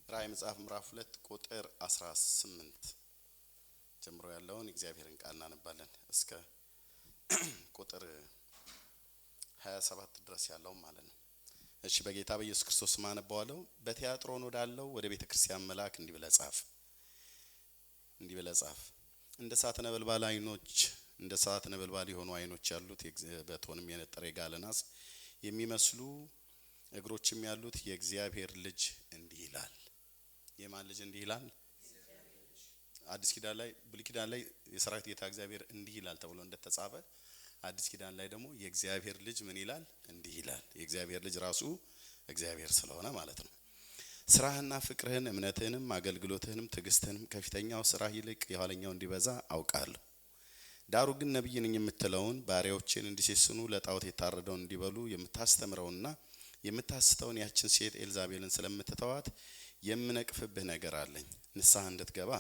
ራዕይ መጽሐፍ ምዕራፍ 2 ቁጥር 18 ጀምሮ ያለውን እግዚአብሔርን ቃል እናነባለን እስከ ቁጥር 27 ድረስ ያለው ማለት ነው። እሺ በጌታ በኢየሱስ ክርስቶስ ማነባዋለሁ። በቲያጥሮን ወዳለው ወደ ቤተክርስቲያን መልአክ እንዲህ ብለህ ጻፍ። እንደ እሳት ነበልባል አይኖች እንደ እሳት ነበልባል የሆኑ አይኖች ያሉት በእቶንም የነጠረ የጋለ ናስ የሚመስሉ እግሮችም ያሉት የእግዚአብሔር ልጅ እንዲህ ይላል። የማን ልጅ እንዲህ ይላል? አዲስ ኪዳን ላይ ብሉይ ኪዳን ላይ የሰራዊት ጌታ እግዚአብሔር እንዲህ ይላል ተብሎ እንደተጻፈ አዲስ ኪዳን ላይ ደግሞ የእግዚአብሔር ልጅ ምን ይላል? እንዲህ ይላል። የእግዚአብሔር ልጅ ራሱ እግዚአብሔር ስለሆነ ማለት ነው። ስራህና ፍቅርህን እምነትህንም አገልግሎትህንም ትዕግስትህንም ከፊተኛው ስራህ ይልቅ የኋለኛው እንዲበዛ አውቃለሁ። ዳሩ ግን ነብይ ነኝ የምትለውን ባሪያዎችን እንዲሴስኑ ለጣዖት የታረደውን እንዲበሉ የምታስተምረውና የምታስተውን ያችን ሴት ኤልዛቤልን ስለምትተዋት የምነቅፍብህ ነገር አለኝ። ንስሐ እንድትገባ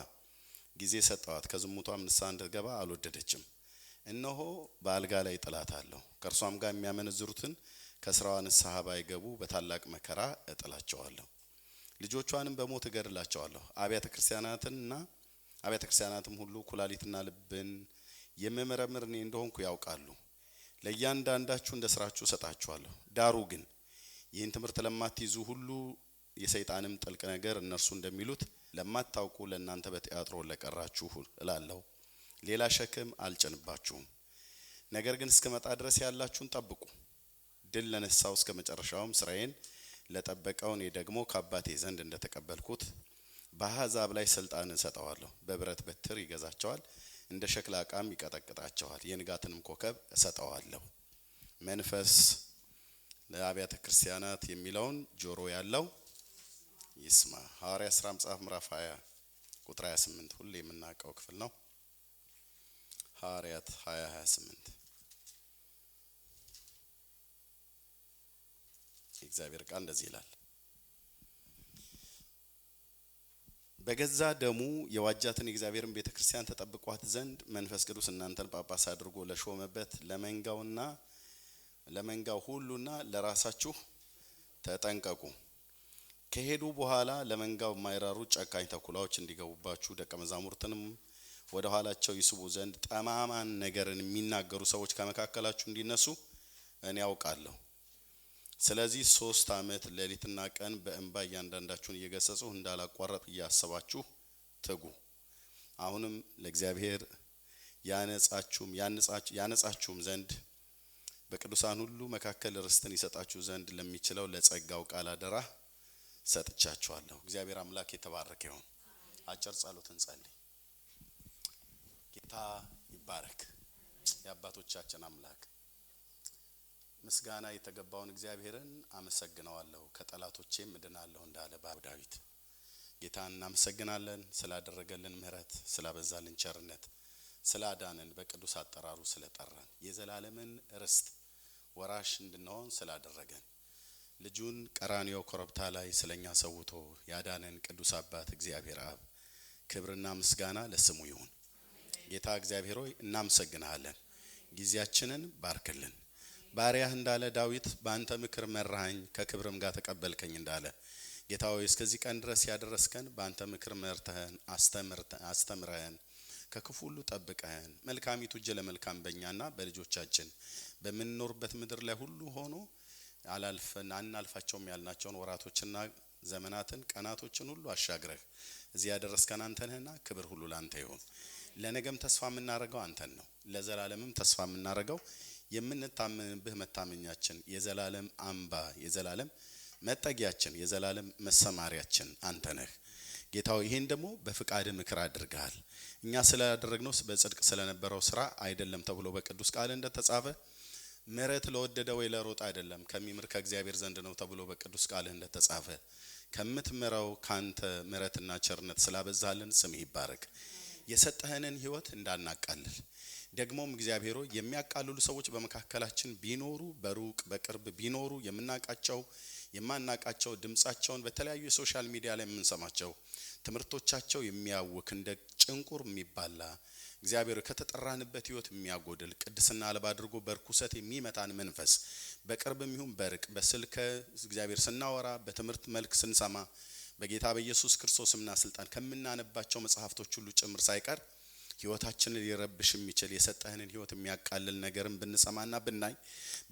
ጊዜ ሰጠዋት፣ ከዝሙቷም ንስሐ እንድትገባ አልወደደችም። እነሆ በአልጋ ላይ ጥላታለሁ፣ ከእርሷም ጋር የሚያመነዝሩትን ከስራዋ ንስሐ ባይገቡ በታላቅ መከራ እጥላቸዋለሁ፣ ልጆቿንም በሞት እገድላቸዋለሁ። አብያተ ክርስቲያናትም ሁሉ ኩላሊትና ልብን የምመረምር እኔ እንደሆንኩ ያውቃሉ። ለእያንዳንዳችሁ እንደ ስራችሁ እሰጣችኋለሁ። ዳሩ ግን ይህን ትምህርት ለማትይዙ ሁሉ የሰይጣንም ጥልቅ ነገር እነርሱ እንደሚሉት ለማታውቁ ለእናንተ በቲያጥሮን ለቀራችሁ እላለሁ፣ ሌላ ሸክም አልጭንባችሁም። ነገር ግን እስከመጣ ድረስ ያላችሁን ጠብቁ። ድል ለነሳው እስከ መጨረሻውም ስራዬን ለጠበቀው እኔ ደግሞ ከአባቴ ዘንድ እንደተቀበልኩት በአሕዛብ ላይ ስልጣን እሰጠዋለሁ። በብረት በትር ይገዛቸዋል፣ እንደ ሸክላ ዕቃም ይቀጠቅጣቸዋል። የንጋትንም ኮከብ እሰጠዋለሁ። መንፈስ ለአብያተ ክርስቲያናት የሚለውን ጆሮ ያለው ይስማ። ሐዋርያት ሥራ መጽሐፍ ምዕራፍ 20 ቁጥር 28 ሁሌ የምናውቀው ክፍል ነው። ሐዋርያት 20:28 የእግዚአብሔር ቃል እንደዚህ ይላል። በገዛ ደሙ የዋጃትን የእግዚአብሔርን ቤተክርስቲያን ተጠብቋት ዘንድ መንፈስ ቅዱስ እናንተን ጳጳስ አድርጎ ለሾመበት ለመንጋው ሁሉና ለራሳችሁ ተጠንቀቁ። ከሄዱ በኋላ ለመንጋው የማይራሩ ጨካኝ ተኩላዎች እንዲገቡባችሁ ደቀ መዛሙርትንም ወደ ኋላቸው ይስቡ ዘንድ ጠማማን ነገርን የሚናገሩ ሰዎች ከመካከላችሁ እንዲነሱ እኔ ያውቃለሁ። ስለዚህ 3 ዓመት ሌሊትና ቀን በእንባ እያንዳንዳችሁን እየገሰጹ እንዳላቋረጥ እያሰባችሁ ትጉ። አሁንም ለእግዚአብሔር ያነጻችሁም ዘንድ በቅዱሳን ሁሉ መካከል ርስትን ይሰጣችሁ ዘንድ ለሚችለው ለጸጋው ቃል አደራ ሰጥቻችኋለሁ። እግዚአብሔር አምላክ የተባረከ ይሁን። አጭር ጸሎት እንጸልይ። ጌታ ይባረክ። የአባቶቻችን አምላክ ምስጋና የተገባውን እግዚአብሔርን አመሰግነዋለሁ፣ ከጠላቶቼም እድናለሁ እንዳለ ዳዊት። ጌታን እናመሰግናለን ስላደረገልን ምህረት፣ ስላበዛልን ቸርነት፣ ስላዳነን፣ በቅዱስ አጠራሩ ስለጠራን፣ የዘላለምን ርስት ወራሽ እንድንሆን ስላደረገን፣ ልጁን ቀራንዮ ኮረብታ ላይ ስለኛ ሰውቶ ያዳነን ቅዱስ አባት እግዚአብሔር አብ ክብርና ምስጋና ለስሙ ይሁን። ጌታ እግዚአብሔር ሆይ እናመሰግናለን። ጊዜያችንን ባርክልን። ባሪያህ እንዳለ ዳዊት በአንተ ምክር መራኸኝ ከክብርም ጋር ተቀበልከኝ እንዳለ ጌታ ሆይ እስከዚህ ቀን ድረስ ያደረስከን በአንተ ምክር መርተህን አስተምረህን ከክፉ ሁሉ ጠብቀህን መልካሚቱ እጅ ለመልካም በእኛና በልጆቻችን በምንኖርበት ምድር ላይ ሁሉ ሆኖ አናልፋቸውም ያልናቸውን ወራቶችና ዘመናትን ቀናቶችን ሁሉ አሻግረህ እዚህ ያደረስከን አንተ ነህና ክብር ሁሉ ላንተ ይሁን። ለነገም ተስፋ የምናደርገው አንተን ነው። ለዘላለምም ተስፋ የምናደርገው የምንታመንብህ መታመኛችን፣ የዘላለም አምባ፣ የዘላለም መጠጊያችን፣ የዘላለም መሰማሪያችን አንተ ነህ። ጌታው ይሄን ደግሞ በፍቃድ ምክር አድርገሃል። እኛ ስላደረግነው በጽድቅ ስለነበረው ስራ አይደለም ተብሎ በቅዱስ ቃል እንደተጻፈ ምሕረት ለወደደ ወይ ለሮጥ አይደለም ከሚምር ከእግዚአብሔር ዘንድ ነው ተብሎ በቅዱስ ቃል እንደተጻፈ ከምትምረው ካንተ ምሕረትና ቸርነት ስላበዛልን ስምህ ይባረክ። የሰጠህንን ህይወት እንዳናቃልል ደግሞም እግዚአብሔር ሆይ የሚያቃልሉ ሰዎች በመካከላችን ቢኖሩ በሩቅ በቅርብ ቢኖሩ የምናቃቸው የማናቃቸው ድምጻቸውን በተለያዩ የሶሻል ሚዲያ ላይ የምንሰማቸው ትምህርቶቻቸው የሚያውክ እንደ ጭንቁር የሚባላ እግዚአብሔር ከተጠራንበት ህይወት የሚያጎድል ቅድስና አልባ አድርጎ በርኩሰት የሚመታን መንፈስ በቅርብም ይሁን በርቅ በስልክ እግዚአብሔር ስናወራ በትምህርት መልክ ስንሰማ በጌታ በኢየሱስ ክርስቶስና ስልጣን ከምናነባቸው መጽሐፍቶች ሁሉ ጭምር ሳይቀር ህይወታችንን ሊረብሽ የሚችል የሰጠህንን ህይወት የሚያቃልል ነገርን ብንሰማና ብናይ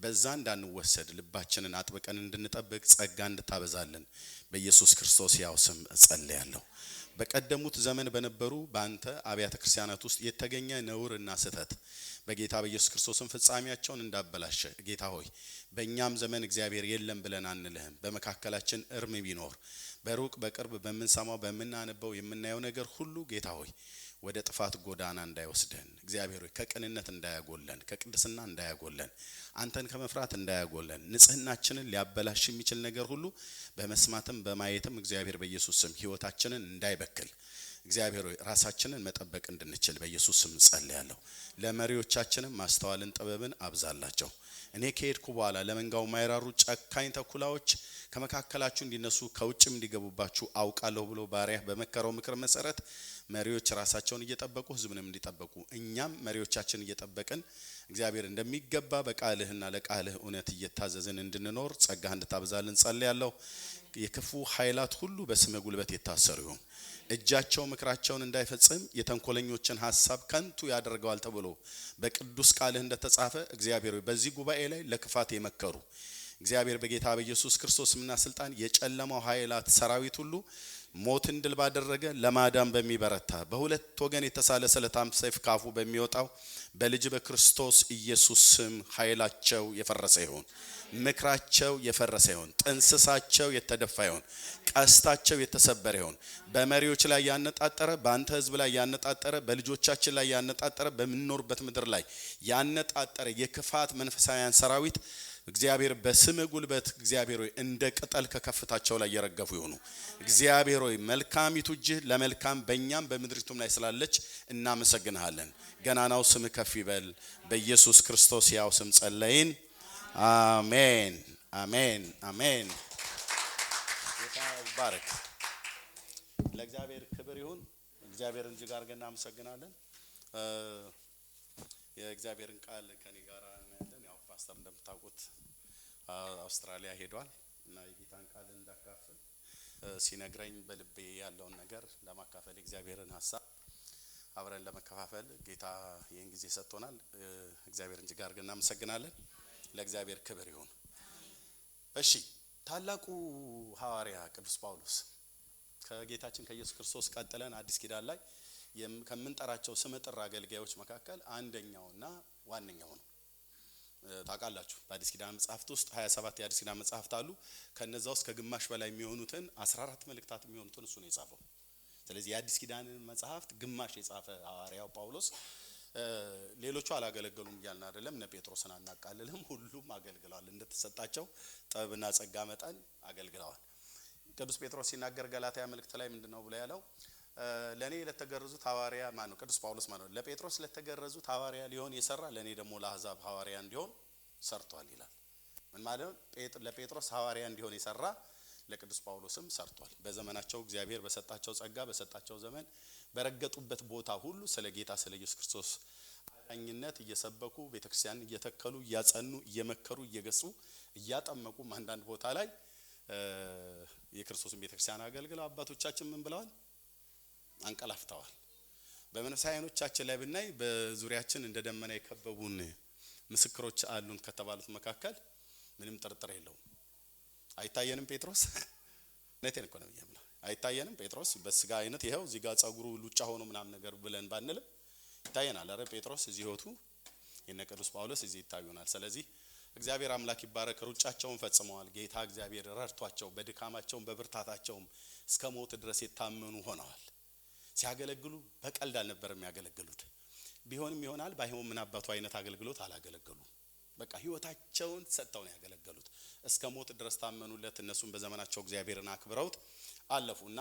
በዛ እንዳንወሰድ ልባችንን አጥብቀን እንድንጠብቅ ጸጋ እንድታበዛልን በኢየሱስ ክርስቶስ ያው ስም እጸልያለሁ። በቀደሙት ዘመን በነበሩ ባንተ አብያተ ክርስቲያናት ውስጥ የተገኘ ነውርና ስህተት በጌታ በኢየሱስ ክርስቶስም ፍጻሜያቸውን እንዳበላሸ ጌታ ሆይ በእኛም ዘመን እግዚአብሔር የለም ብለን አንልህም። በመካከላችን እርም ቢኖር በሩቅ በቅርብ በመንሰማው በመናነበው የምናየው ነገር ሁሉ ጌታ ሆይ ወደ ጥፋት ጎዳና እንዳይወስደን እግዚአብሔር ሆይ ከቅንነት እንዳያጎለን ከቅድስና እንዳያጎለን አንተን ከመፍራት እንዳያጎለን ንጽህናችንን ሊያበላሽ የሚችል ነገር ሁሉ በመስማትም በማየትም እግዚአብሔር በኢየሱስ ስም ህይወታችንን እንዳይበክል እግዚአብሔር ሆይ ራሳችንን መጠበቅ እንድንችል በኢየሱስ ስም ጸልያለሁ። ለመሪዎቻችንም ማስተዋልን ጥበብን አብዛላቸው። እኔ ከሄድኩ በኋላ ለመንጋው ማይራሩ ጨካኝ ተኩላዎች ከመካከላችሁ እንዲነሱ ከውጭም እንዲገቡባችሁ አውቃለሁ ብሎ ባሪያ በመከረው ምክር መሰረት መሪዎች ራሳቸውን እየጠበቁ ህዝብንም እንዲጠበቁ እኛም መሪዎቻችን እየጠበቅን እግዚአብሔር እንደሚገባ በቃልህና ለቃልህ እውነት እየታዘዝን እንድንኖር ጸጋህ እንድታበዛልን ጸልያለሁ። የክፉ ኃይላት ሁሉ በስመ ጉልበት የታሰሩ ይሁን። እጃቸው ምክራቸውን እንዳይፈጽም የተንኮለኞችን ሐሳብ ከንቱ ያደርገዋል ተብሎ በቅዱስ ቃልህ እንደተጻፈ እግዚአብሔር በዚህ ጉባኤ ላይ ለክፋት የመከሩ እግዚአብሔር በጌታ በኢየሱስ ክርስቶስና ስልጣን የጨለማው ኃይላት ሰራዊት ሁሉ ሞትን ድል ባደረገ ለማዳን በሚበረታ በሁለት ወገን የተሳለ ስለታም ሰይፍ ካፉ በሚወጣው በልጅ በክርስቶስ ኢየሱስ ስም ኃይላቸው የፈረሰ ይሁን። ምክራቸው የፈረሰ ይሁን። ጥንስሳቸው የተደፋ ይሁን። ቀስታቸው የተሰበረ ይሁን። በመሪዎች ላይ ያነጣጠረ በአንተ ህዝብ ላይ ያነጣጠረ በልጆቻችን ላይ ያነጣጠረ በምንኖርበት ምድር ላይ ያነጣጠረ የክፋት መንፈሳውያን ሰራዊት እግዚአብሔር በስም ጉልበት እግዚአብሔር ሆይ እንደ ቅጠል ከከፍታቸው ላይ የረገፉ ይሁኑ። እግዚአብሔር ሆይ መልካሚቱ እጅህ ለመልካም በእኛም በምድሪቱም ላይ ስላለች እናመሰግንሃለን። ገናናው ስም ከፍ ይበል። በኢየሱስ ክርስቶስ ያው ስም ጸለይን። አሜን አሜን አሜን። ጌታ ይባረክ። ለእግዚአብሔር ክብር ይሁን። እግዚአብሔርን እጅግ አድርገን እናመሰግናለን። የእግዚአብሔርን ቃል ከኔ ጋር እናያለን። ያው ፓስተር እንደምታውቁት አውስትራሊያ ሄዷል እና የጌታን ቃል እንዳካፈል ሲነግረኝ በልቤ ያለውን ነገር ለማካፈል እግዚአብሔርን ሐሳብ አብረን ለመከፋፈል ጌታ ይህን ጊዜ ሰጥቶናል። እግዚአብሔርን እጅግ አድርገን እናመሰግናለን። ለእግዚአብሔር ክብር ይሁን። እሺ ታላቁ ሐዋርያ ቅዱስ ጳውሎስ ከጌታችን ከኢየሱስ ክርስቶስ ቀጥለን አዲስ ኪዳን ላይ ከምንጠራቸው ስመጥር አገልጋዮች መካከል አንደኛውና ዋነኛው ነው። ታውቃላችሁ በአዲስ ኪዳን መጽሐፍት ውስጥ 27 የአዲስ ኪዳን መጽሐፍት አሉ። ከነዛ ውስጥ ከግማሽ በላይ የሚሆኑትን 14 መልእክታት የሚሆኑትን እሱ ነው የጻፈው። ስለዚህ የአዲስ ኪዳንን መጽሐፍት ግማሽ የጻፈ ሐዋርያው ጳውሎስ ሌሎቹ አላገለገሉም እያልን አይደለም። እነ ጴጥሮስን አናቃልልም። ሁሉም አገልግለዋል። እንደተሰጣቸው ጥበብና ጸጋ መጠን አገልግለዋል። ቅዱስ ጴጥሮስ ሲናገር ገላትያ መልእክት ላይ ምንድነው ብሎ ያለው? ለኔ ለተገረዙት ሐዋርያ ማን ነው? ቅዱስ ጳውሎስ ማለት ነው። ለጴጥሮስ ለተገረዙት ሐዋርያ ሊሆን የሰራ ለኔ ደግሞ ለአሕዛብ ሐዋርያ እንዲሆን ሰርቷል ይላል። ምን ማለት ነው? ለጴጥሮስ ሐዋርያ እንዲሆን የሰራ ለቅዱስ ጳውሎስም ሰርቷል። በዘመናቸው እግዚአብሔር በሰጣቸው ጸጋ በሰጣቸው ዘመን በረገጡበት ቦታ ሁሉ ስለ ጌታ ስለ ኢየሱስ ክርስቶስ አዳኝነት እየሰበኩ ቤተክርስቲያን እየተከሉ እያጸኑ እየመከሩ እየገጹ እያጠመቁ አንዳንድ ቦታ ላይ የክርስቶስን ቤተክርስቲያን አገልግለው አባቶቻችን ምን ብለዋል? አንቀላፍተዋል። በመንፈሳዊያኖቻችን ላይ ብናይ በዙሪያችን እንደ ደመና የከበቡን ምስክሮች አሉን ከተባሉት መካከል ምንም ጥርጥር የለውም። አይታየንም ጴጥሮስ ነቴን እኮ ነው የሚያምነው። አይታየንም ጴጥሮስ በስጋ አይነት ይሄው እዚህ ጋር ጸጉሩ ሉጫ ሆኖ ምናምን ነገር ብለን ባንልም ይታየናል። አረ ጴጥሮስ እዚህ ህይወቱ የነ ቅዱስ ጳውሎስ እዚህ ይታዩናል። ስለዚህ እግዚአብሔር አምላክ ይባረክ። ሩጫቸውን ፈጽመዋል። ጌታ እግዚአብሔር ረድቷቸው በድካማቸው በብርታታቸው እስከ ሞት ድረስ የታመኑ ሆነዋል። ሲያገለግሉ በቀልድ አልነበረም ያገለግሉት። ቢሆንም ይሆናል ባይሆን ምን አባቱ አይነት አገልግሎት አላገለገሉም። በቃ ህይወታቸውን ሰጥተው ነው ያገለገሉት። እስከ ሞት ድረስ ታመኑለት። እነሱም በዘመናቸው እግዚአብሔርን አክብረውት አለፉና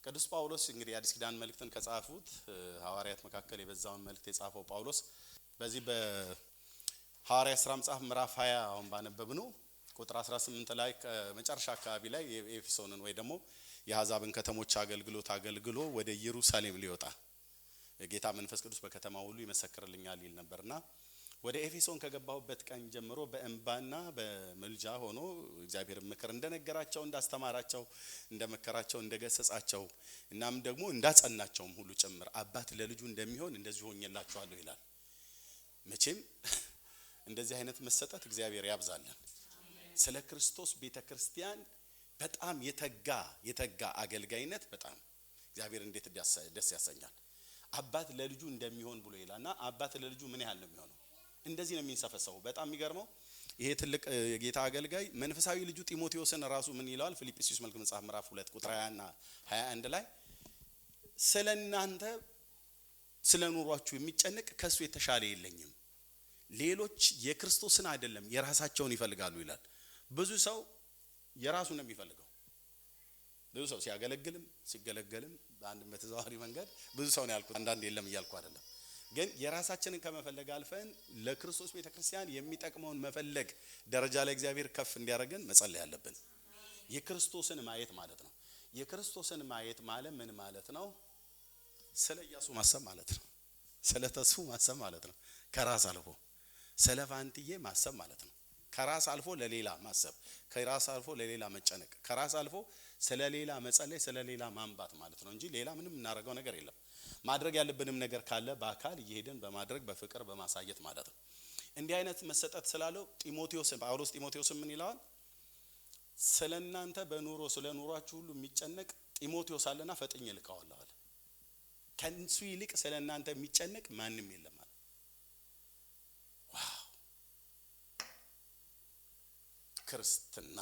ቅዱስ ጳውሎስ እንግዲህ አዲስ ኪዳን መልእክትን ከጻፉት ሐዋርያት መካከል የበዛውን መልእክት የጻፈው ጳውሎስ በዚህ በሐዋርያት ሥራ መጽሐፍ ምዕራፍ 20 አሁን ባነበብነው ቁጥር 18 ላይ ከመጨረሻ አካባቢ ላይ የኤፌሶንን ወይ ደግሞ የአሕዛብን ከተሞች አገልግሎ ወደ ኢየሩሳሌም ሊወጣ የጌታ መንፈስ ቅዱስ በከተማው ሁሉ ይመሰክርልኛል ይል ነበርና ወደ ኤፌሶን ከገባሁበት ቀን ጀምሮ በእንባና በመልጃ ሆኖ እግዚአብሔር ምክር እንደነገራቸው እንዳስተማራቸው እንደመከራቸው እንደገሰጻቸው እናም ደግሞ እንዳጸናቸውም ሁሉ ጭምር አባት ለልጁ እንደሚሆን እንደዚህ ሆኜላችኋለሁ ይላል። መቼም እንደዚህ አይነት መሰጠት እግዚአብሔር ያብዛልን። ስለ ክርስቶስ ቤተክርስቲያን በጣም የተጋ አገልጋይነት በጣም እግዚአብሔር እንዴት ደስ ያሰኛል። አባት ለልጁ እንደሚሆን ብሎ ይላልና አባት ለልጁ ምን ያህል ነው የሚሆነው? እንደዚህ ነው የሚንሰፈሰው። በጣም የሚገርመው ይሄ ትልቅ የጌታ አገልጋይ መንፈሳዊ ልጁ ጢሞቴዎስን ራሱ ምን ይለዋል? ፊልጵስዩስ መልእክት መጽሐፍ ምዕራፍ 2 ቁጥር 20 እና 21 ላይ ስለናንተ ስለኑሯችሁ የሚጨነቅ ከሱ የተሻለ የለኝም። ሌሎች የክርስቶስን አይደለም የራሳቸውን ይፈልጋሉ ይላል። ብዙ ሰው የራሱን ነው የሚፈልገው። ብዙ ሰው ሲያገለግልም ሲገለገልም በአንድ በተዘዋዋሪ መንገድ ብዙ ሰው ነው ያልኩት፣ አንዳንድ የለም እያልኩ አይደለም። ግን የራሳችንን ከመፈለግ አልፈን ለክርስቶስ ቤተክርስቲያን የሚጠቅመውን መፈለግ ደረጃ ላይ እግዚአብሔር ከፍ እንዲያደርገን መጸለይ ያለብን። የክርስቶስን ማየት ማለት ነው። የክርስቶስን ማየት ማለት ምን ማለት ነው? ስለ ኢያሱ ማሰብ ማለት ነው። ስለ ተስፉ ማሰብ ማለት ነው። ከራስ አልፎ ስለ ፋንትዬ ማሰብ ማለት ነው። ከራስ አልፎ ለሌላ ማሰብ፣ ከራስ አልፎ ለሌላ መጨነቅ፣ ከራስ አልፎ ስለሌላ መጸለይ፣ ስለሌላ ማንባት ማለት ነው እንጂ ሌላ ምንም እናደርገው ነገር የለም። ማድረግ ያለብንም ነገር ካለ በአካል እየሄድን በማድረግ በፍቅር በማሳየት ማለት ነው። እንዲህ አይነት መሰጠት ስላለው ጳውሎስ ጢሞቴዎስን ምን ይለዋል? ስለናንተ በኑሮ ስለኑሯችሁ ሁሉ የሚጨነቅ ጢሞቴዎስ አለና ፈጥኜ ልከዋለሁ አለ። ከንሱ ይልቅ ስለናንተ የሚጨነቅ ማንም የለም አለ። ዋው! ክርስትና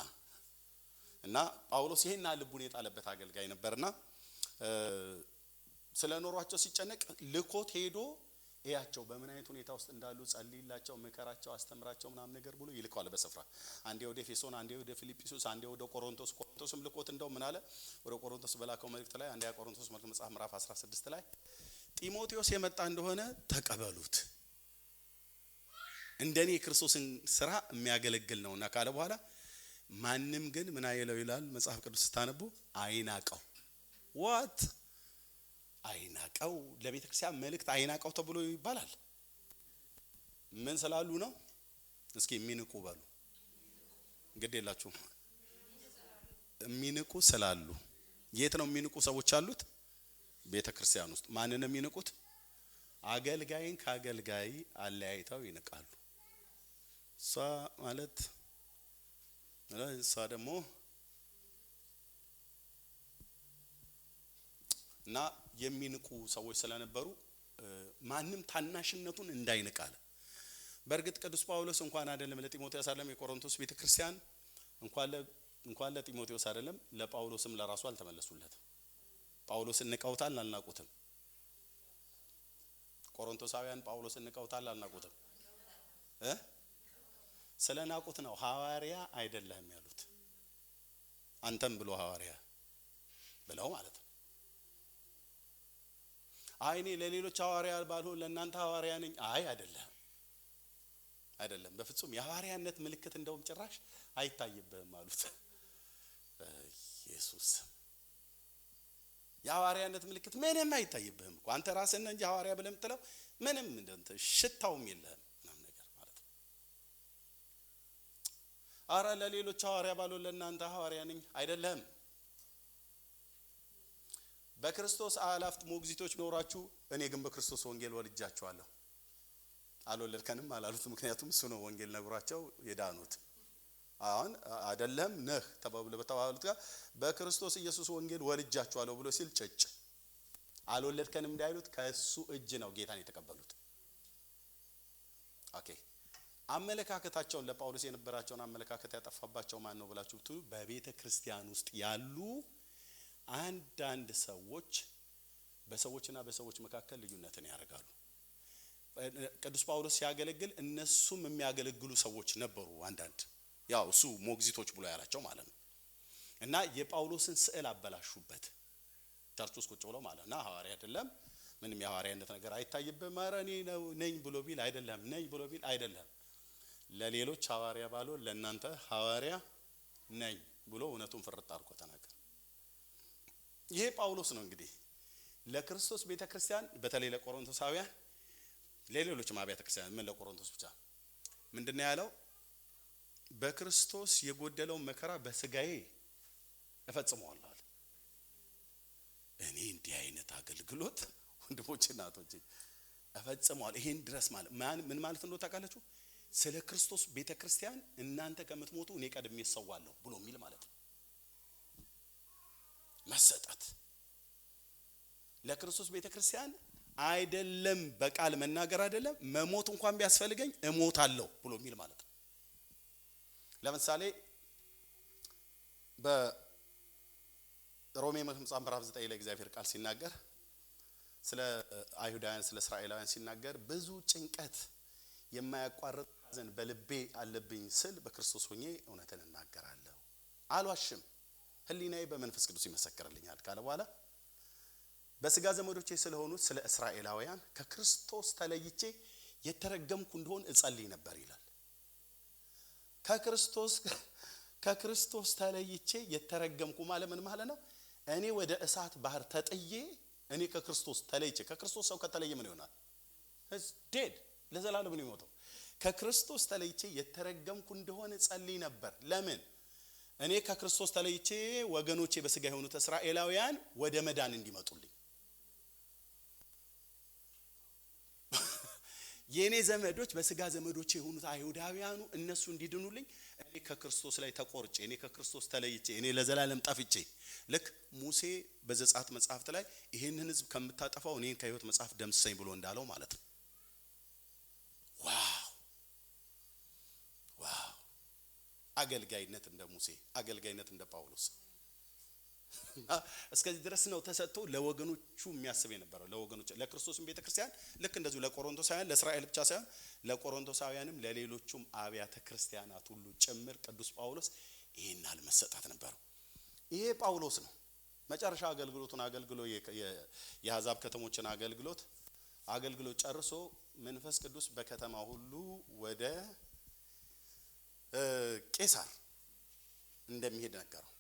እና ጳውሎስ ይሄን ልቡን የጣለበት አገልጋይ ነበርና ስለኖሯቸው ሲጨነቅ ልኮት ሄዶ እያቸው በምን አይነት ሁኔታ ውስጥ እንዳሉ ጸልይላቸው፣ ምከራቸው፣ አስተምራቸው ምናምን ነገር ብሎ ይልካዋል በስፍራ። አንዴ ወደ ኤፌሶን፣ አንዴ ወደ ፊልጵስዩስ፣ አንዴ ወደ ቆሮንቶስም ልኮት እንደው ምን አለ? ወደ ቆሮንቶስ በላከው መልእክት ላይ አንዴ ቆሮንቶስ መልእክት መጽሐፍ ምዕራፍ 16 ላይ ጢሞቴዎስ የመጣ እንደሆነ ተቀበሉት፣ እንደኔ ክርስቶስን ስራ የሚያገለግል ነውና ካለ በኋላ ማንም ግን ምን አይለው ይላል መጽሐፍ ቅዱስ ስታነቡ? አይናቀው። ዋት አይናቀው? ለቤተ ክርስቲያን መልእክት አይናቀው ተብሎ ይባላል። ምን ስላሉ ነው? እስኪ የሚንቁ በሉ። እንግዲህ የላችሁም የሚንቁ ስላሉ። የት ነው የሚንቁ ሰዎች አሉት? ቤተ ክርስቲያን ውስጥ። ማንን ነው የሚንቁት? አገልጋይን ከአገልጋይ አለያይተው ይንቃሉ። እሷ ማለት እሷ ደግሞ እና የሚንቁ ሰዎች ስለነበሩ ማንም ታናሽነቱን እንዳይንቃለ። በእርግጥ ቅዱስ ጳውሎስ እንኳን አይደለም ለጢሞቴዎስ አይደለም የቆሮንቶስ ቤተክርስቲያን እንኳን ለጢሞቴዎስ አይደለም ለጳውሎስም ለራሱ አልተመለሱለትም። ጳውሎስን ንቀውታል አልናቁትም? ቆሮንቶሳውያን ጳውሎስን ንቀውታል አልናቁትም? ስለናቁት ነው ሐዋርያ አይደለም ያሉት። አንተም ብሎ ሐዋርያ ብለው ማለት ነው። አይኔ ለሌሎች ሐዋርያ ባልሆን ለእናንተ ሐዋርያ ነኝ። አይደለም በፍጹም የሐዋርያነት ምልክት እንደውም ጭራሽ አይታይብህም አሉት። ኢየሱስ የሐዋርያነት ምልክት ምንም አይታይብህም እኮ አንተ ራስህ እንጂ ሐዋርያ ብለህ የምትለው ምንም እንደንተ ሽታውም የለህም ምናምን ነገር ማለት ነው። አረ ለሌሎች ሐዋርያ ባልሆን ለእናንተ ሐዋርያ ነኝ አይደለም። በክርስቶስ አላፍት ሞግዚቶች ኖራችሁ እኔ ግን በክርስቶስ ወንጌል ወልጃችኋለሁ። አልወለድከንም አላሉት። ምክንያቱም እሱ ነው ወንጌል ነግሯቸው የዳኑት። አሁን አይደለም ነህ በተባሉት ጋር በክርስቶስ ኢየሱስ ወንጌል ወልጃችኋለሁ ብሎ ሲል ጨጭ አልወለድከንም እንዳይሉት ከሱ እጅ ነው ጌታን የተቀበሉት። ኦኬ አመለካከታቸውን ለጳውሎስ የነበራቸውን አመለካከት ያጠፋባቸው ማን ነው ብላችሁ ብትሉ በቤተ ክርስቲያን ውስጥ ያሉ አንዳንድ ሰዎች በሰዎችና በሰዎች መካከል ልዩነትን ያደርጋሉ። ቅዱስ ጳውሎስ ሲያገለግል እነሱም የሚያገለግሉ ሰዎች ነበሩ። አንዳንድ ያው እሱ ሞግዚቶች ብሎ ያላቸው ማለት ነው። እና የጳውሎስን ስዕል አበላሹበት ቸርች ውስጥ ቁጭ ብለው ማለት ነው። ሐዋርያ አይደለም ምንም የሐዋርያነት ነገር አይታይብም። ኧረ እኔ ነኝ ብሎ ቢል አይደለም፣ ነኝ ብሎ ቢል አይደለም። ለሌሎች ሐዋርያ ባልሆን ለእናንተ ሐዋርያ ነኝ ብሎ እውነቱን ፍርጥ አድርጎ ተናገረ። ይሄ ጳውሎስ ነው እንግዲህ ለክርስቶስ ቤተክርስቲያን በተለይ ለቆሮንቶሳውያን ለሌሎችም አብያተ ክርስቲያን ምን ለቆሮንቶስ ብቻ ምንድነው ያለው? በክርስቶስ የጎደለው መከራ በስጋዬ እፈጽመዋለሁ አለ። እኔ እንዲህ አይነት አገልግሎት ወንድሞቼ እናቶቼ እፈጽመዋለሁ። ይሄን ድረስ ማለት ምን ማለት እንደው ታውቃላችሁ? ስለ ክርስቶስ ቤተክርስቲያን እናንተ ከምትሞቱ እኔ ቀድሜ እሰዋለሁ ብሎ የሚል ማለት ነው። መሰጠት ለክርስቶስ ቤተክርስቲያን አይደለም፣ በቃል መናገር አይደለም፣ መሞት እንኳን ቢያስፈልገኝ እሞታለሁ ብሎ የሚል ማለት ነው። ለምሳሌ በሮሜ ምዕራፍ 9 ላይ እግዚአብሔር ቃል ሲናገር ስለ አይሁዳውያን ስለ እስራኤላውያን ሲናገር ብዙ ጭንቀት የማያቋርጥ ሐዘን በልቤ አለብኝ ስል በክርስቶስ ሆኜ እውነትን እናገራለሁ፣ አልዋሽም፣ ህሊናዬ በመንፈስ ቅዱስ ይመሰክርልኛል ካለ በኋላ በስጋ ዘመዶቼ ስለሆኑት ስለ እስራኤላውያን ከክርስቶስ ተለይቼ የተረገምኩ እንደሆን እጸልይ ነበር ይላል። ከክርስቶስ ተለይቼ የተረገምኩ ማለት ምን ማለት ነው? እኔ ወደ እሳት ባህር ተጥዬ እኔ ከክርስቶስ ተለይቼ ከክርስቶስ ሰው ከተለየ ምን ይሆናል? ዴድ ለዘላለም ነው የሚሞተው። ከክርስቶስ ተለይቼ የተረገምኩ እንደሆነ ጸልይ ነበር። ለምን? እኔ ከክርስቶስ ተለይቼ ወገኖቼ በስጋ የሆኑት እስራኤላውያን ወደ መዳን እንዲመጡልኝ፣ የኔ ዘመዶች በስጋ ዘመዶቼ የሆኑት አይሁዳውያኑ እነሱ እንዲድኑልኝ እኔ ከክርስቶስ ላይ ተቆርጬ እኔ ከክርስቶስ ተለይቼ እኔ ለዘላለም ጠፍቼ ልክ ሙሴ በዘጸአት መጽሐፍት ላይ ይሄንን ሕዝብ ከምታጠፋው እኔን ከሕይወት መጽሐፍ ደምስሰኝ ብሎ እንዳለው ማለት ነው። ዋው! አገልጋይነት እንደ ሙሴ፣ አገልጋይነት እንደ ጳውሎስ እስከዚህ ድረስ ነው ተሰጥቶ ለወገኖቹ የሚያስብ የነበረው። ለወገኖቹ ለክርስቶስም ቤተክርስቲያን ልክ እንደዚሁ ለቆሮንቶሳውያን ለእስራኤል ብቻ ሳይሆን ለቆሮንቶሳውያንም ለሌሎቹም አብያተ ክርስቲያናት ሁሉ ጭምር ቅዱስ ጳውሎስ ይሄን አልመሰጣት ነበረው። ይሄ ጳውሎስ ነው መጨረሻ አገልግሎቱን አገልግሎ የአሕዛብ ከተሞችን አገልግሎ ጨርሶ መንፈስ ቅዱስ በከተማ ሁሉ ወደ ቄሳር እንደሚሄድ ነገረው።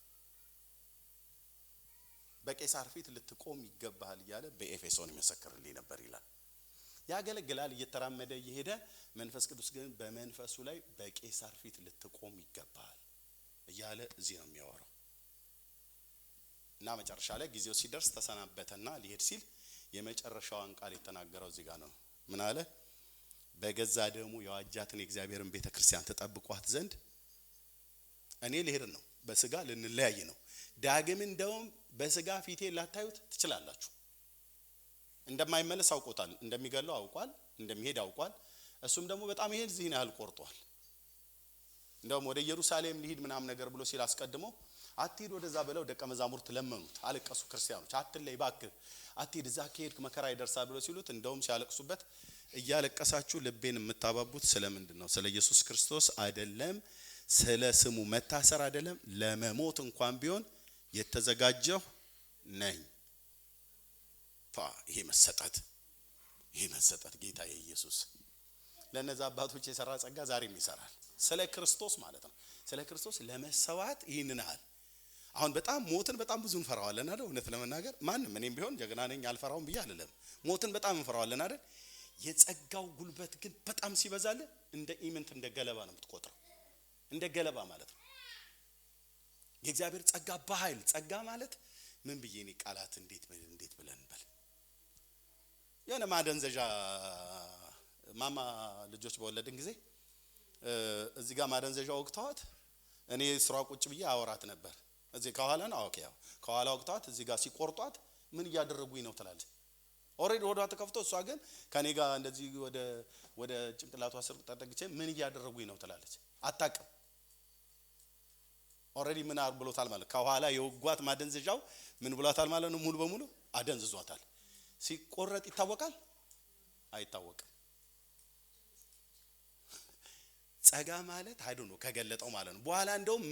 በቄሳር ፊት ልትቆም ይገባሃል እያለ በኤፌሶን ይመሰክርልኝ ነበር ይላል። ያገለግላል እየተራመደ እየሄደ መንፈስ ቅዱስ ግን በመንፈሱ ላይ በቄሳር ፊት ልትቆም ይገባሃል እያለ እዚህ ነው የሚያወራው። እና መጨረሻ ላይ ጊዜው ሲደርስ ተሰናበተና ሊሄድ ሲል የመጨረሻውን ቃል የተናገረው እዚህ ጋር ነው። ምን አለ? በገዛ ደሙ የዋጃትን የእግዚአብሔርን ቤተክርስቲያን ተጠብቋት ዘንድ እኔ ልሄድ ነው፣ በስጋ ልንለያይ ነው። ዳግም እንደውም በስጋ ፊቴ ላታዩት ትችላላችሁ። እንደማይመለስ አውቆታል፣ እንደሚገለው አውቋል፣ እንደሚሄድ አውቋል። እሱም ደግሞ በጣም ይሄን እዚህ ነው ያልቆርጧል። እንደውም ወደ ኢየሩሳሌም ሊሄድ ምናም ነገር ብሎ ሲል አስቀድሞ አትሂድ ወደዛ ብለው ደቀ መዛሙርት ለመኑት፣ አለቀሱ ክርስቲያኖች። አትለይ ባክህ አትሂድ፣ እዛ ከሄድክ መከራ ይደርሳል ብሎ ሲሉት እንደውም ሲያለቅሱበት እያለቀሳችሁ ልቤን የምታባቡት ስለምንድን ነው? ስለ ኢየሱስ ክርስቶስ አይደለም፣ ስለ ስሙ መታሰር አይደለም፣ ለመሞት እንኳን ቢሆን የተዘጋጀው ነኝ። ይሄ መሰጠት ጌታ ኢየሱስ ለነዛ አባቶች የሰራ ጸጋ ዛሬም ይሰራል። ስለ ክርስቶስ ማለት ነው። ስለ ክርስቶስ ለመሰዋት ይህንን አለ። አሁን በጣም ሞትን በጣም ብዙ እንፈራዋለን አይደል? እውነት ለመናገር ማንም እኔም ቢሆን ጀግና ነኝ አልፈራውም ብዬ አይደለም። ሞትን በጣም እንፈራዋለን አይደል? የጸጋው ጉልበት ግን በጣም ሲበዛል እንደ ኢምንት እንደ ገለባ ነው የምትቆጥረው። እንደ ገለባ ማለት ነው። የእግዚአብሔር ጸጋ በኃይል ጸጋ ማለት ምን ብዬ እኔ ቃላት እንዴት ብለን እንበል? የሆነ ማደንዘዣ ማማ ልጆች በወለድን ጊዜ እዚህ ጋር ማደንዘዣ ወቅቷት እኔ ስራ ቁጭ ብዬ አወራት ነበር። እዚህ ከኋላ ነው ኦኬ፣ ያው ከኋላ ወቅቷት እዚህ ጋር ሲቆርጧት ምን እያደረጉኝ ነው ትላለች። ኦሬዲ ወዷ ተከፍቶ እሷ ግን ከኔ ጋር እንደዚህ ወደ ጭንቅላቷ ስር ተጠግቼ ምን እያደረጉኝ ነው ትላለች። አታውቅም። ኦሬዲ ምን ብሎታል ማለት ከኋላ የወጓት ማደንዘዣው ምን ብሏታል ማለት ነው? ሙሉ በሙሉ አደንዝዟታል። ሲቆረጥ ይታወቃል አይታወቅም? ጸጋ ማለት አይዶ ነው ከገለጠው ማለት ነው። በኋላ እንደውም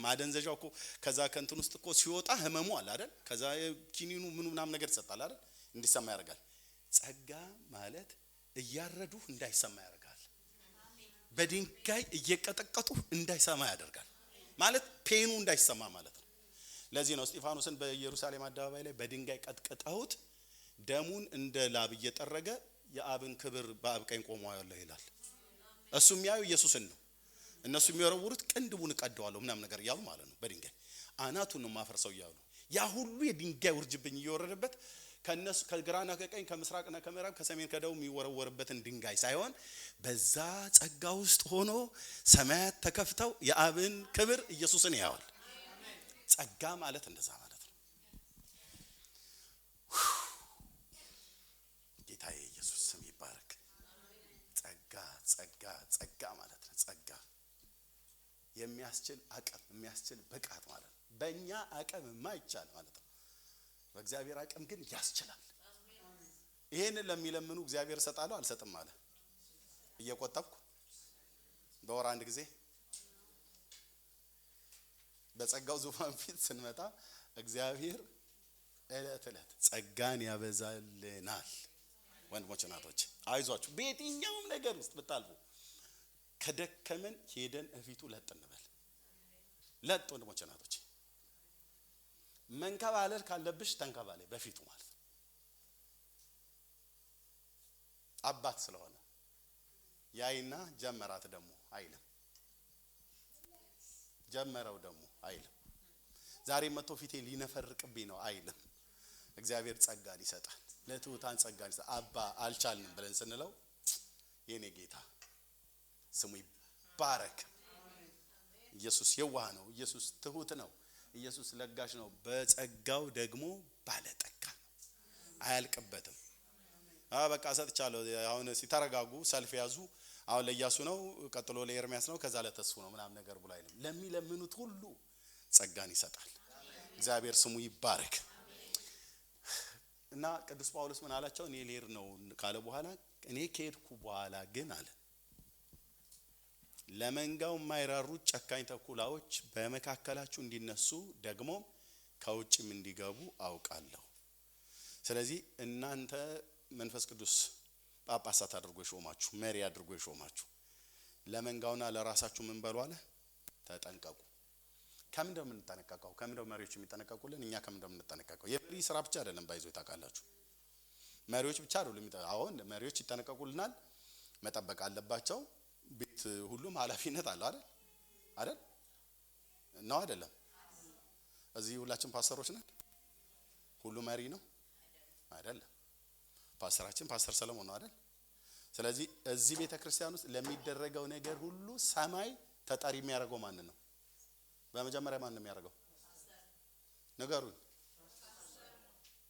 ማደንዘዣው እኮ ከዛ ከንቱን ውስጥ እኮ ሲወጣ ህመሙ አለ አይደል? ከዛ ኪኒኑ ምናምን ነገር ይሰጣል አይደል? እንዲሰማ ያደርጋል። ጸጋ ማለት እያረዱ እንዳይሰማ ያደርጋል። በድንጋይ እየቀጠቀጡ እንዳይሰማ ያደርጋል ማለት ፔኑ እንዳይሰማ ማለት ነው። ለዚህ ነው እስጢፋኖስን በኢየሩሳሌም አደባባይ ላይ በድንጋይ ቀጥቅጠውት ደሙን እንደ ላብ እየጠረገ የአብን ክብር በአብ ቀኝ ቆሞ ያለው ይላል። እሱ የሚያዩ ኢየሱስን ነው። እነሱ የሚወረውሩት ቅንድቡን እቀደዋለሁ ምናምን ነገር እያሉ ማለት ነው። በድንጋይ አናቱን ነው ማፈርሰው እያሉ ያ ሁሉ የድንጋይ ውርጅብኝ እየወረደበት ከነሱ ከግራና ከቀኝ ከምስራቅና ከምዕራብ ከሰሜን ከደቡብ የሚወረወርበትን ድንጋይ ሳይሆን በዛ ጸጋ ውስጥ ሆኖ ሰማያት ተከፍተው የአብን ክብር ኢየሱስን ያያል። ጸጋ ማለት እንደዛ ማለት ነው። ጌታዬ ኢየሱስ ስም ይባረክ። ጸጋ ጸጋ ጸጋ ማለት ነው። ጸጋ የሚያስችል አቅም የሚያስችል ብቃት ማለት ነው። በእኛ አቅም የማይቻል ማለት ነው። በእግዚአብሔር አቅም ግን ያስችላል። ይሄንን ለሚለምኑ እግዚአብሔር እሰጣለሁ አልሰጥም አለ። እየቆጠብኩ በወር አንድ ጊዜ በጸጋው ዙፋን ፊት ስንመጣ እግዚአብሔር እለት እለት ጸጋን ያበዛልናል። ወንድሞች እናቶች አይዟችሁ፣ በየትኛውም ነገር ውስጥ ብታልፉ ከደከመን ሄደን እፊቱ ለጥ እንበል። ለጥ ወንድሞች እናቶች፣ መንከባለል ካለብሽ ተንከባለይ በፊቱ ማለት ነው። አባት ስለሆነ ያይና ጀመራት ደግሞ አይልም፣ ጀመረው ደግሞ አይልም። ዛሬ መጥቶ ፊቴ ሊነፈርቅብኝ ነው አይልም። እግዚአብሔር ጸጋን ይሰጣል። ለትሁታን ጸጋን ይሰጣል። አባ አልቻልንም ብለን ስንለው የኔ ጌታ ስሙ ይባረክ። ኢየሱስ የዋህ ነው። ኢየሱስ ትሁት ነው። ኢየሱስ ለጋሽ ነው። በጸጋው ደግሞ ባለጠጋ ነው። አያልቅበትም። በቃ ሰጥቻለሁ። አሁን ሲተረጋጉ ሰልፍ ያዙ። አሁን ለኢያሱ ነው፣ ቀጥሎ ለኤርሚያስ ነው፣ ከዛ ለተስፉ ነው ምናምን ነገር ብሎ አይልም። ለሚለምኑት ሁሉ ጸጋን ይሰጣል። እግዚአብሔር ስሙ ይባረክ። እና ቅዱስ ጳውሎስ ምን አላቸው? እኔ ልሄድ ነው ካለ በኋላ እኔ ከሄድኩ በኋላ ግን አለ ለመንጋው የማይራሩት ጨካኝ ተኩላዎች በመካከላችሁ እንዲነሱ ደግሞ ከውጭም እንዲገቡ አውቃለሁ። ስለዚህ እናንተ መንፈስ ቅዱስ ጳጳሳት አድርጎ የሾማችሁ መሪ አድርጎ የሾማችሁ ለመንጋውና ለራሳችሁ ምን በሉ አለ ተጠንቀቁ። ከምን እንደምንጠነቀቀው ከምን እንደው መሪዎች የሚጠነቀቁልን እኛ ከምን እንደምንጠነቀቀው የመሪ ስራ ብቻ አይደለም። ባይዞ ታውቃላችሁ፣ መሪዎች ብቻ አይደሉም። አሁን መሪዎች ይጠነቀቁልናል፣ መጠበቅ አለባቸው። ቤት ሁሉም ኃላፊነት አለው አይደል? አይደል ነው አይደለም? እዚህ ሁላችን ፓስተሮች ነን። ሁሉ መሪ ነው አይደለም? ፓስተራችን ፓስተር ሰለሞን ነው አይደል? ስለዚህ እዚህ ቤተክርስቲያን ውስጥ ለሚደረገው ነገር ሁሉ ሰማይ ተጠሪ የሚያደርገው ማን ነው? በመጀመሪያ ማን ነው የሚያደርገው? ንገሩኝ።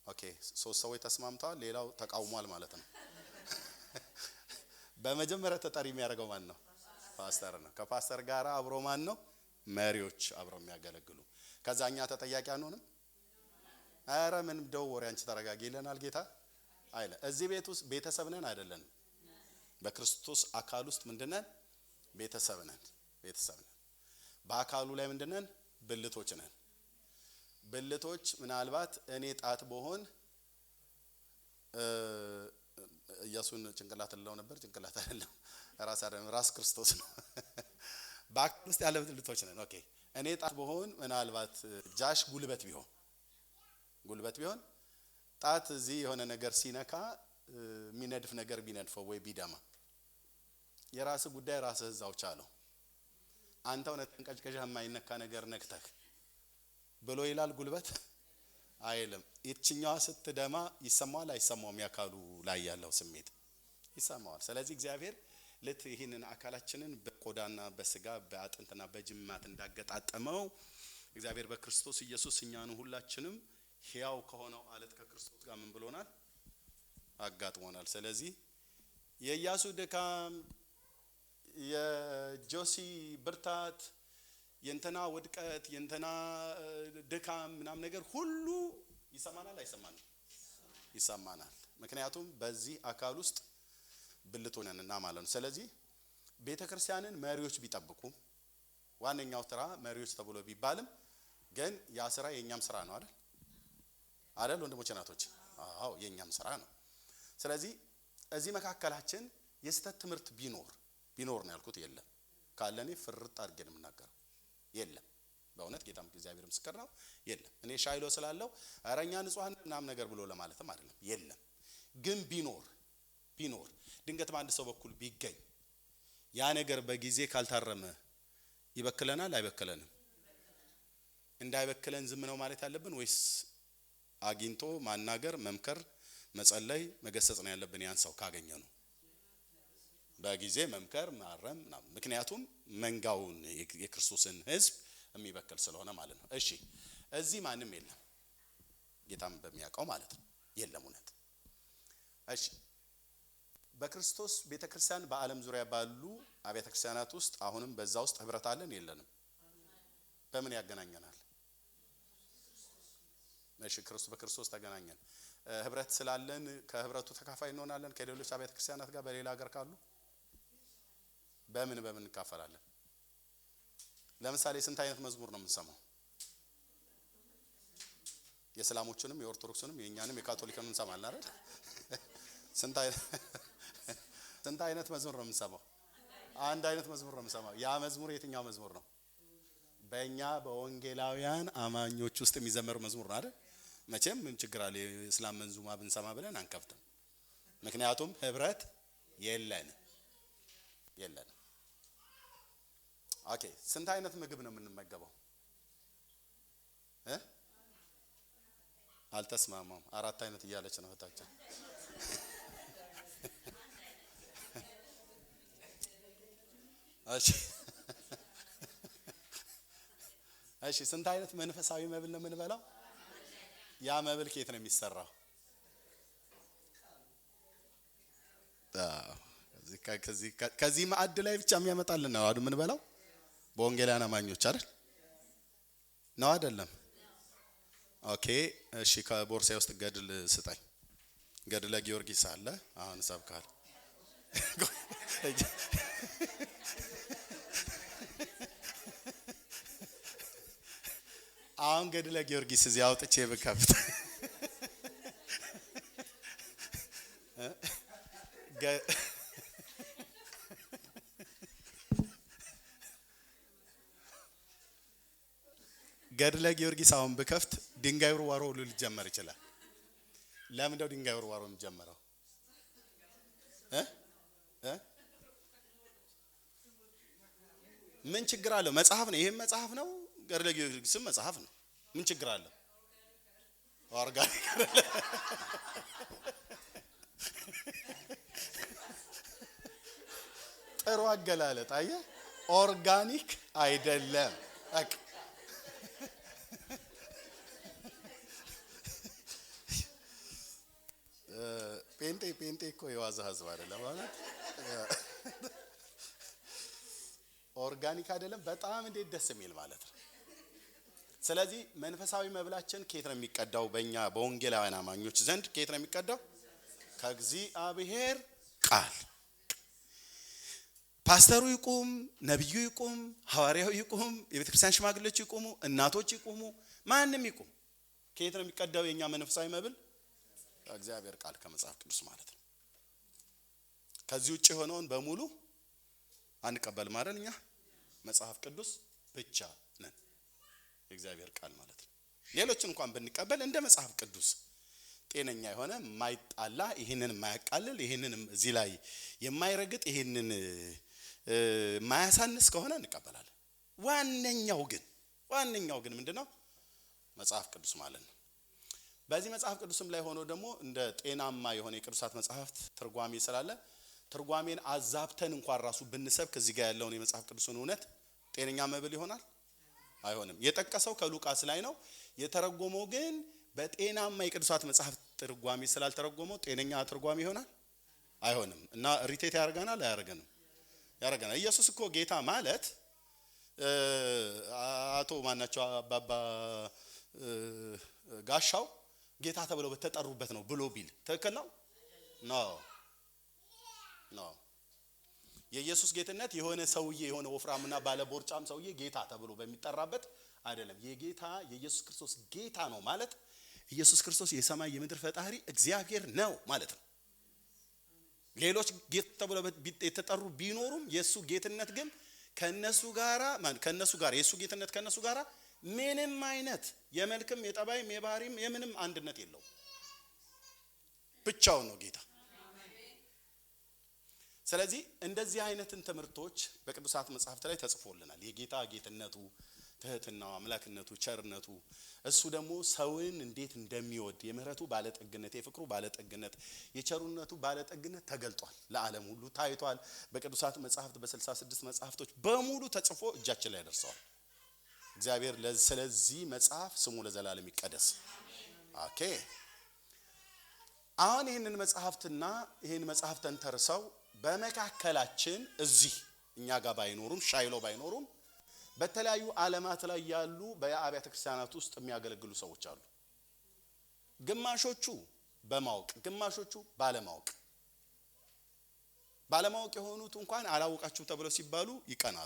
ኦኬ፣ ሶስት ሰዎች ተስማምተዋል፣ ሌላው ተቃውሟል ማለት ነው። በመጀመሪያ ተጠሪ የሚያደርገው ማን ነው? ፓስተር ነው። ከፓስተር ጋር አብሮ ማን ነው? መሪዎች አብረው የሚያገለግሉ። ከዛኛ ተጠያቂ አንሆንም። አረ ምን ደው ወሬ አንቺ ተረጋጊ ይለናል ጌታ አይለ። እዚህ ቤት ውስጥ ቤተሰብ ነን አይደለንም? በክርስቶስ አካል ውስጥ ምንድነን? ቤተሰብ ነን። ቤተሰብ ነን። በአካሉ ላይ ምንድነን? ብልቶች ነን። ብልቶች ምናልባት እኔ ጣት በሆን ኢየሱስን ጭንቅላት ልለው ነበር። ጭንቅላት አይደለም፣ ራስ ክርስቶስ ነው። በአካል ውስጥ ያለ ብልቶች ነን። ኦኬ፣ እኔ ጣት በሆን ምናልባት ጃሽ ጉልበት ቢሆን ጣት እዚህ የሆነ ነገር ሲነካ የሚነድፍ ነገር ቢነድፈው ወይ ቢደማ የራስ ጉዳይ ራስህ እዛው ቻለው። አንተው ነጠንቀጭቀሻ የማይነካ ነገር ነክተህ ብሎ ይላል ጉልበት አይልም። እቺኛዋ ስትደማ ይሰማዋል አይሰማውም? ያካሉ ላይ ያለው ስሜት ይሰማዋል። ስለዚህ እግዚአብሔር ይህንን አካላችንን በቆዳና በስጋ በአጥንትና በጅማት እንዳገጣጠመው እግዚአብሔር በክርስቶስ ኢየሱስ እኛን ሁላችንም ሕያው ከሆነው አለት ከክርስቶስ ጋር ምን ብሎናል? አጋጥሞናል። ስለዚህ የኢያሱ ድካም፣ የጆሲ ብርታት፣ የእንትና ውድቀት፣ የእንትና ድካም ምናምን ነገር ሁሉ ይሰማናል አይሰማንም? ይሰማናል። ምክንያቱም በዚህ አካል ውስጥ ብልት ሆነንና ማለት ነው። ስለዚህ ቤተክርስቲያንን መሪዎች ቢጠብቁ ዋነኛው ስራ መሪዎች ተብሎ ቢባልም ግን ያ ስራ የኛም ስራ ነው አይደል ወንድሞች እናቶች? አዎ የኛም ስራ ነው። ስለዚህ እዚህ መካከላችን የስተት ትምህርት ቢኖር ነው ያልኩት። የለም ካለኔ ፍርጥ አድርጌ ነው የምናገረው። የለም በእውነት ጌታም እግዚአብሔር ምስክር ነው። የለም እኔ ሻይሎ ስላለው አረኛ ንጹሃን ምናምን ነገር ብሎ ለማለትም አይደለም። የለም ግን ቢኖር ቢኖር ድንገት በአንድ ሰው በኩል ቢገኝ ያ ነገር በጊዜ ካልታረመ ይበክለናል አይበክለንም? እንዳይበክለን ዝም ነው ማለት ያለብን ወይስ አግኝቶ ማናገር መምከር መጸለይ መገሰጽ ነው ያለብን? ያን ሰው ካገኘ ነው በጊዜ መምከር ማረም። ምክንያቱም መንጋውን የክርስቶስን ሕዝብ የሚበክል ስለሆነ ማለት ነው። እሺ እዚህ ማንም የለም ጌታም በሚያውቀው ማለት ነው የለም እውነት። እሺ በክርስቶስ ቤተክርስቲያን በዓለም ዙሪያ ባሉ አብያተ ክርስቲያናት ውስጥ አሁንም በዛ ውስጥ ህብረት አለን የለንም? በምን ያገናኘናል? እሺ በክርስቶስ ተገናኘን። ህብረት ስላለን ከህብረቱ ተካፋይ እንሆናለን ከሌሎች አብያተ ክርስቲያናት ጋር በሌላ ሀገር ካሉ በምን እንካፈላለን? ለምሳሌ ስንት አይነት መዝሙር ነው የምንሰማው? የእስላሞቹንም የኦርቶዶክሱንም የኛንም የካቶሊክንም እንሰማለን አይደል? ስንት አይነት መዝሙር ነው የምንሰማው? አንድ አይነት መዝሙር ነው የምንሰማው። ያ መዝሙር የትኛው መዝሙር ነው? በእኛ በወንጌላውያን አማኞች ውስጥ የሚዘመር መዝሙር ነው አይደል? መቼም ምን ችግር አለ የእስላም መንዙማ ብንሰማ ብለን አንከፍትም። ምክንያቱም ህብረት የለንም። ኦኬ ስንት አይነት ምግብ ነው የምንመገበው? አልተስማማም። 4 አይነት እያለች ነው እህታችን። እሺ ስንት አይነት መንፈሳዊ መብል ነው የምንበላው? ያ መብል ከየት ነው የሚሰራው? ከዚህ ማዕድ ላይ ብቻ የሚያመጣልን ነው አይደል የምንበላው? በወንጌላውያን አማኞች አይደል ነው አይደለም? ኦኬ እሺ ከቦርሳዬ ውስጥ ገድል ስጠኝ። ገድለ ጊዮርጊስ አለ አሁን ሰብካል። አሁን ገድለ ጊዮርጊስ እዚህ አውጥቼ ብከፍት ገድለ ጊዮርጊስ አሁን ብከፍት ድንጋይ ውርዋሮ ሁሉ ሊጀመር ይችላል። ለምን ነው ድንጋይ ውርዋሮ የሚጀምረው? ምን ችግር አለው? መጽሐፍ ነው። ይሄም መጽሐፍ ነው። ገድለ ጊዮርጊስም መጽሐፍ ነው። ምን ችግር አለው? ኦርጋኒክ ጥሩ አገላለጥ አየህ። ኦርጋኒክ አይደለም። ጴንጤ እኮ የዋዛ ህዝብ አይደለም ማለት ኦርጋኒክ አይደለም። በጣም እንዴት ደስ የሚል ማለት ነው። ስለዚህ መንፈሳዊ መብላችን ከየት ነው የሚቀዳው? በእኛ በወንጌላውያን አማኞች ዘንድ ከየት ነው የሚቀዳው? ከእግዚአብሔር ቃል። ፓስተሩ ይቁም፣ ነብዩ ይቁም፣ ሐዋርያው ይቁም፣ የቤተ ክርስቲያን ሽማግሌዎች ይቁሙ፣ እናቶች ይቁሙ፣ ማንም ይቁም፣ ከየት ነው የሚቀዳው የኛ መንፈሳዊ መብል? ከእግዚአብሔር ቃል ከመጽሐፍ ቅዱስ ማለት ነው። ከዚህ ውጭ የሆነውን በሙሉ አንቀበል ማለት እኛ መጽሐፍ ቅዱስ ብቻ ነን፣ የእግዚአብሔር ቃል ማለት ነው። ሌሎችን እንኳን ብንቀበል እንደ መጽሐፍ ቅዱስ ጤነኛ የሆነ የማይጣላ ይሄንን የማያቃልል ይሄንን እዚህ ላይ የማይረግጥ ይሄንን የማያሳንስ ከሆነ እንቀበላለን። ዋነኛው ግን ምንድነው? መጽሐፍ ቅዱስ ማለት ነው። በዚህ መጽሐፍ ቅዱስም ላይ ሆኖ ደግሞ እንደ ጤናማ የሆነ የቅዱሳት መጽሐፍት ትርጓሜ ስላለ ትርጓሜን አዛብተን እንኳን ራሱ ብንሰብክ እዚህ ጋር ያለውን የመጽሐፍ ቅዱስን እውነት ጤነኛ መብል ይሆናል? አይሆንም። የጠቀሰው ከሉቃስ ላይ ነው። የተረጎመው ግን በጤናማ የቅዱሳት መጽሐፍት ትርጓሜ ስላልተረጎመው ጤነኛ ትርጓሜ ይሆናል? አይሆንም። እና ሪቴት ያደርገናል? አያደርገንም? ያደርገናል። ኢየሱስ እኮ ጌታ ማለት አቶ ማናቸው አባባ ጋሻው ጌታ ተብለው በተጠሩበት ነው ብሎ ቢል ትክክል ነው? ኖ የኢየሱስ ጌትነት የሆነ ሰውዬ የሆነ ወፍራምና ባለ ቦርጫም ሰውዬ ጌታ ተብሎ በሚጠራበት አይደለም። የጌታ የኢየሱስ ክርስቶስ ጌታ ነው ማለት ኢየሱስ ክርስቶስ የሰማይ የምድር ፈጣሪ እግዚአብሔር ነው ማለት ነው። ሌሎች ጌታ ተብሎ የተጠሩ ቢኖሩም የሱ ጌትነት ግን ከነሱ ጋር የሱ ጌትነት ከነሱ ጋር ምንም አይነት የመልክም የጠባይም የባህሪም የምንም አንድነት የለው። ብቻውን ነው ጌታ። ስለዚህ እንደዚህ አይነትን ትምህርቶች በቅዱሳት መጻሕፍት ላይ ተጽፎልናል። የጌታ ጌትነቱ፣ ትህትናው፣ አምላክነቱ፣ ቸርነቱ እሱ ደግሞ ሰውን እንዴት እንደሚወድ የምህረቱ ባለጠግነት፣ የፍቅሩ ባለጠግነት፣ የቸርነቱ ባለጠግነት ተገልጧል። ለዓለም ሁሉ ታይቷል። በቅዱሳት መጻሕፍት በ66 መጻሕፍቶች በሙሉ ተጽፎ እጃችን ላይ ደርሰዋል። እግዚአብሔር ስለዚህ መጽሐፍ ስሙ ለዘላለም ይቀደስ። ኦኬ አሁን ይህንን መጽሐፍትና ይህን መጽሐፍ ተንተርሰው በመካከላችን እዚህ እኛ ጋር ባይኖሩም ሻይሎ ባይኖሩም በተለያዩ ዓለማት ላይ ያሉ በአብያተ ክርስቲያናት ውስጥ የሚያገለግሉ ሰዎች አሉ። ግማሾቹ በማወቅ ግማሾቹ ባለማወቅ የሆኑት እንኳን አላወቃችሁ ተብለው ሲባሉ ይቀናሉ።